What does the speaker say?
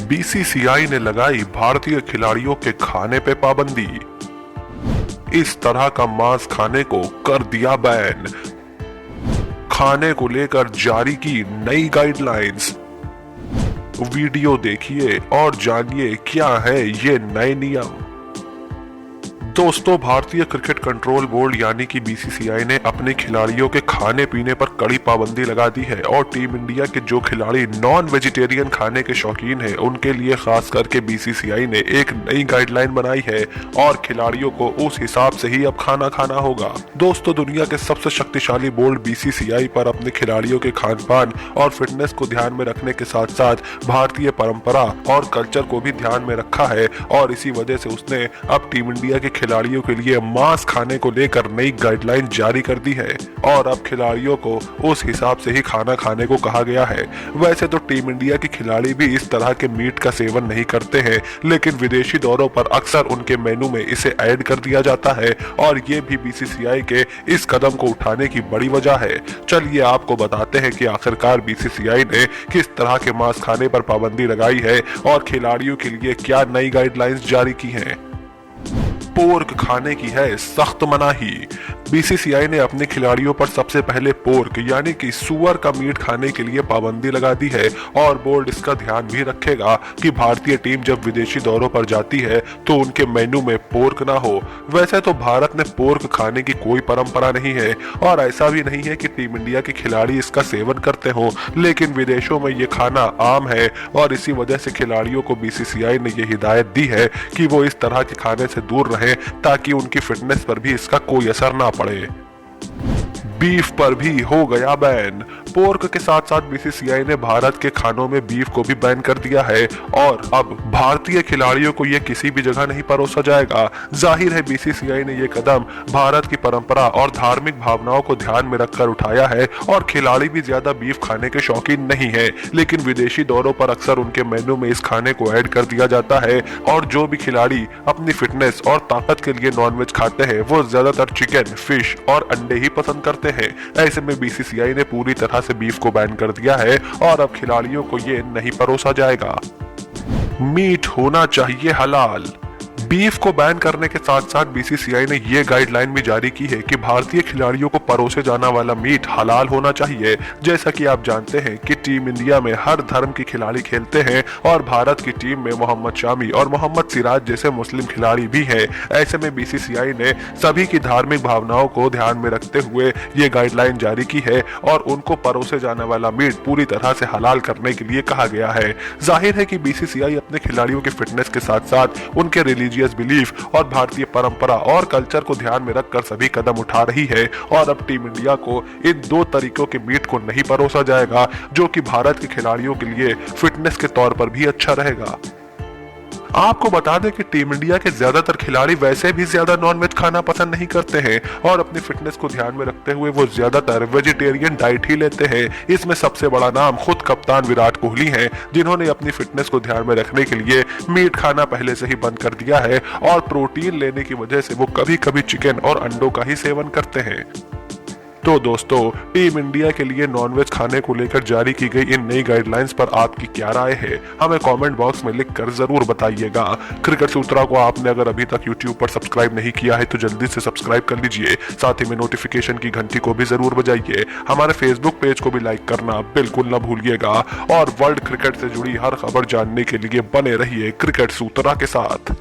BCCI ने लगाई भारतीय खिलाड़ियों के खाने पे पाबंदी। इस तरह का मांस खाने को कर दिया बैन। खाने को लेकर जारी की नई गाइडलाइंस। वीडियो देखिए और जानिए क्या है ये नए नियम। दोस्तों, भारतीय क्रिकेट कंट्रोल बोर्ड यानी कि बीसीसीआई ने अपने खिलाड़ियों के खाने पीने पर कड़ी पाबंदी लगा दी है और टीम इंडिया के जो खिलाड़ी नॉन वेजिटेरियन खाने के शौकीन हैं उनके लिए खास करके बीसीसीआई ने एक नई गाइडलाइन बनाई है और खिलाड़ियों को उस हिसाब से ही अब खाना खाना होगा। दोस्तों, दुनिया के सबसे शक्तिशाली बोर्ड बीसीसीआई पर अपने खिलाड़ियों के खान पान और फिटनेस को ध्यान में रखने के साथ साथ भारतीय परंपरा और कल्चर को भी ध्यान में रखा है और इसी वजह से उसने अब टीम इंडिया के खिलाड़ियों के लिए मांस खाने को लेकर नई गाइडलाइन जारी कर दी है और अब खिलाड़ियों को उस हिसाब से ही खाना खाने को कहा गया है। वैसे तो टीम इंडिया के खिलाड़ी भी इस तरह के मीट का सेवन नहीं करते हैं, लेकिन विदेशी दौरों पर अक्सर उनके मेनू में इसे ऐड कर दिया जाता है और ये भी बीसीसीआई के इस कदम को उठाने की बड़ी वजह है। चलिए आपको बताते हैं कि आखिरकार बीसीसीआई ने किस तरह के मांस खाने पर पाबंदी लगाई है और खिलाड़ियों के लिए क्या नई गाइडलाइंस जारी की हैं। पोर्क खाने की है सख्त मनाही। बीसीसीआई ने अपने खिलाड़ियों पर सबसे पहले पोर्क यानी कि सुअर का मीट खाने के लिए पाबंदी लगा दी है और बोर्ड इसका ध्यान भी रखेगा कि भारतीय टीम जब विदेशी दौरों पर जाती है तो उनके मेनू में पोर्क ना हो। वैसे तो भारत में पोर्क खाने की कोई परंपरा नहीं है और ऐसा भी नहीं है कि टीम इंडिया के खिलाड़ी इसका सेवन करते हो, लेकिन विदेशों में ये खाना आम है और इसी वजह से खिलाड़ियों को बीसीसीआई ने ये हिदायत दी है कि वो इस तरह के खाने से दूर रहे ताकि उनकी फिटनेस पर भी इसका कोई असर ना पड़े। बीफ पर भी हो गया बैन। पोर्क के साथ साथ बीसीसीआई ने भारत के खानों में बीफ को भी बैन कर दिया है और अब भारतीय खिलाड़ियों को यह किसी भी जगह नहीं परोसा जाएगा। जाहिर है बीसीसीआई ने यह कदम भारत की परंपरा और धार्मिक भावनाओं को ध्यान में रखकर उठाया है और खिलाड़ी भी ज्यादा बीफ खाने के शौकीन नहीं है, लेकिन विदेशी दौरों पर अक्सर उनके मेन्यू में इस खाने को ऐड कर दिया जाता है और जो भी खिलाड़ी अपनी फिटनेस और ताकत के लिए नॉनवेज खाते हैं वो ज्यादातर चिकन, फिश और अंडे ही पसंद करते हैं। ऐसे में बीसीसीआई ने पूरी तरह से बीफ को बैन कर दिया है और अब खिलाड़ियों को ये नहीं परोसा जाएगा। मीट होना चाहिए हलाल। बीफ को बैन करने के साथ साथ बीसीसीआई ने यह गाइडलाइन भी जारी की है कि भारतीय खिलाड़ियों को परोसे जाने वाला मीट हलाल होना चाहिए। जैसा कि आप जानते हैं कि टीम इंडिया में हर धर्म के खिलाड़ी खेलते हैं और भारत की टीम में मोहम्मद शामी और मोहम्मद सिराज जैसे मुस्लिम खिलाड़ी भी हैं। ऐसे में बीसीसीआई ने सभी की धार्मिक भावनाओं को ध्यान में रखते हुए ये गाइडलाइन जारी की है और उनको परोसे जाने वाला मीट पूरी तरह से हलाल करने के लिए कहा गया है। जाहिर है कि बीसीसीआई अपने खिलाड़ियों की फिटनेस के साथ साथ उनके रिलीजियस बिलीफ और भारतीय परंपरा और कल्चर को ध्यान में रखकर सभी कदम उठा रही है और अब टीम इंडिया को इन दो तरीकों के मीट को नहीं परोसा जाएगा, जो कि भारत के खिलाड़ियों के लिए फिटनेस के तौर पर भी अच्छा रहेगा। आपको बता दें कि टीम इंडिया के ज्यादातर खिलाड़ी वैसे भी ज्यादा नॉनवेज खाना पसंद नहीं करते हैं और अपनी फिटनेस को ध्यान में रखते हुए वो ज्यादातर वेजिटेरियन डाइट ही लेते हैं। इसमें सबसे बड़ा नाम खुद कप्तान विराट कोहली हैं, जिन्होंने अपनी फिटनेस को ध्यान में रखने के लिए मीट खाना पहले से ही बंद कर दिया है और प्रोटीन लेने की वजह से वो कभी कभी चिकन और अंडों का ही सेवन करते हैं। तो दोस्तों, टीम इंडिया के लिए नॉनवेज खाने को लेकर जारी की गई इन नई गाइडलाइंस पर आपकी क्या राय है, हमें कमेंट बॉक्स में लिखकर जरूर बताइएगा। क्रिकेट सूत्रा को आपने अगर अभी तक यूट्यूब पर सब्सक्राइब नहीं किया है तो जल्दी से सब्सक्राइब कर लीजिए, साथ ही में नोटिफिकेशन की घंटी को भी जरूर बजाइए। हमारे फेसबुक पेज को भी लाइक करना बिल्कुल न भूलिएगा और वर्ल्ड क्रिकेट से जुड़ी हर खबर जानने के लिए बने रहिए क्रिकेट सूत्रा के साथ।